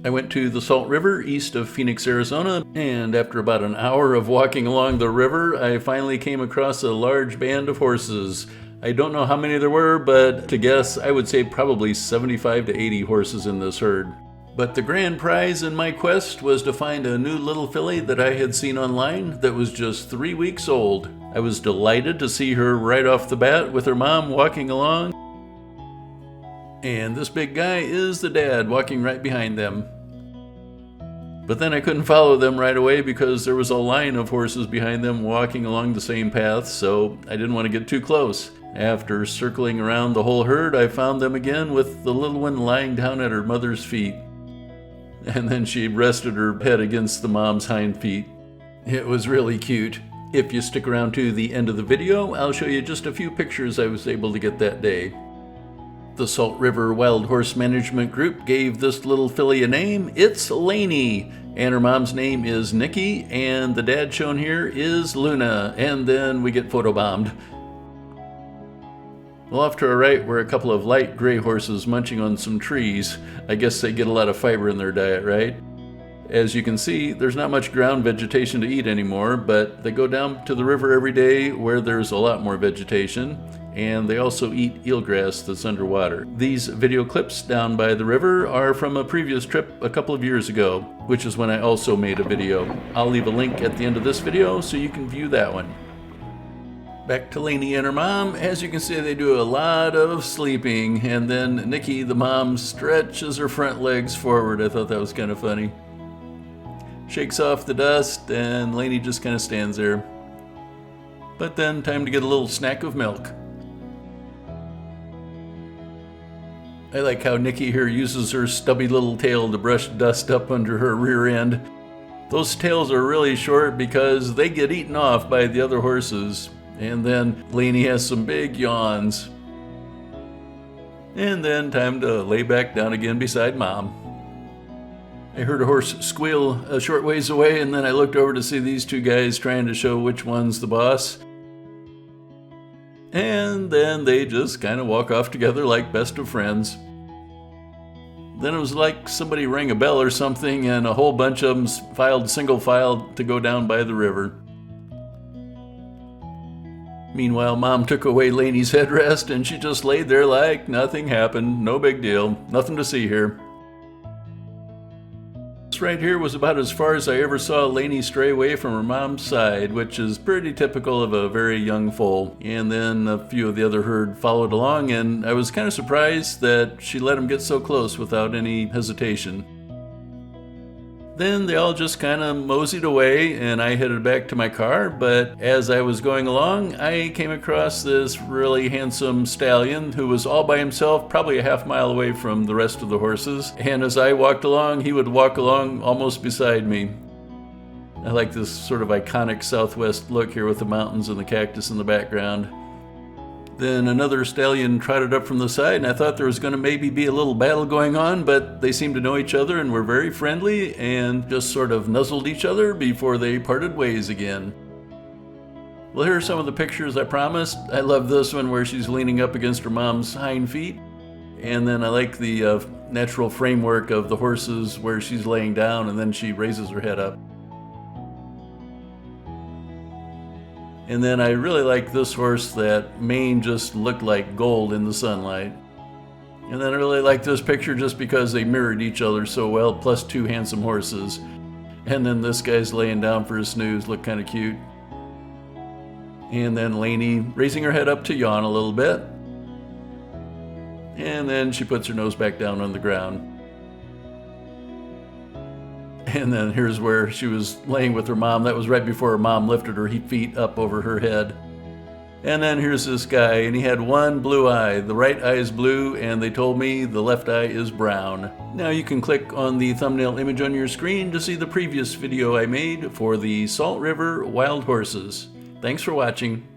I went to the Salt River east of Phoenix, Arizona, and after about an hour of walking along the river, I finally came across a large band of horses. I don't know how many there were, but to guess, I would say probably 75 to 80 horses in this herd. But the grand prize in my quest was to find a new little filly that I had seen online that was just 3 weeks old. I was delighted to see her right off the bat with her mom walking along. And this big guy is the dad walking right behind them. But then I couldn't follow them right away because there was a line of horses behind them walking along the same path, so I didn't want to get too close. After circling around the whole herd, I found them again with the little one lying down at her mother's feet. And then she rested her head against the mom's hind feet. It was really cute. If you stick around to the end of the video, I'll show you just a few pictures I was able to get that day. The Salt River Wild Horse Management Group gave this little filly a name. It's Lainey, and her mom's name is Nikki, and the dad shown here is Luna, and then we get photobombed. Well, off to our right were a couple of light gray horses munching on some trees. I guess they get a lot of fiber in their diet, right? As you can see, there's not much ground vegetation to eat anymore, but they go down to the river every day where there's a lot more vegetation, and they also eat eelgrass that's underwater. These video clips down by the river are from a previous trip a couple of years ago, which is when I also made a video. I'll leave a link at the end of this video so you can view that one. Back to Lainey and her mom. As you can see, they do a lot of sleeping, and then Nikki, the mom, stretches her front legs forward. I thought that was kind of funny. Shakes off the dust, and Lainey just kind of stands there. But then, time to get a little snack of milk. I like how Nikki here uses her stubby little tail to brush dust up under her rear end. Those tails are really short because they get eaten off by the other horses. And then Lainey has some big yawns. And then time to lay back down again beside Mom. I heard a horse squeal a short ways away, and then I looked over to see these two guys trying to show which one's the boss. And then they just kind of walk off together like best of friends. Then it was like somebody rang a bell or something, and a whole bunch of them filed single file to go down by the river. Meanwhile, Mom took away Lainey's headrest, and she just laid there like nothing happened, no big deal, nothing to see here. This right here was about as far as I ever saw Lainey stray away from her mom's side, which is pretty typical of a very young foal. And then a few of the other herd followed along, and I was kind of surprised that she let them get so close without any hesitation. Then they all just kind of moseyed away, and I headed back to my car, but as I was going along, I came across this really handsome stallion who was all by himself, probably a half mile away from the rest of the horses, and as I walked along, he would walk along almost beside me. I like this sort of iconic southwest look here with the mountains and the cactus in the background. Then another stallion trotted up from the side, and I thought there was going to maybe be a little battle going on, but they seemed to know each other and were very friendly and just sort of nuzzled each other before they parted ways again. Well, here are some of the pictures I promised. I love this one where she's leaning up against her mom's hind feet. And then I like the natural framework of the horses where she's laying down and then she raises her head up. And then I really like this horse, that mane just looked like gold in the sunlight. And then I really like this picture just because they mirrored each other so well, plus two handsome horses. And then this guy's laying down for a snooze, looked kind of cute. And then Lainey raising her head up to yawn a little bit. And then she puts her nose back down on the ground. And then here's where she was laying with her mom. That was right before her mom lifted her feet up over her head. And then here's this guy, and he had one blue eye. The right eye is blue, and they told me the left eye is brown. Now you can click on the thumbnail image on your screen to see the previous video I made for the Salt River Wild Horses. Thanks for watching.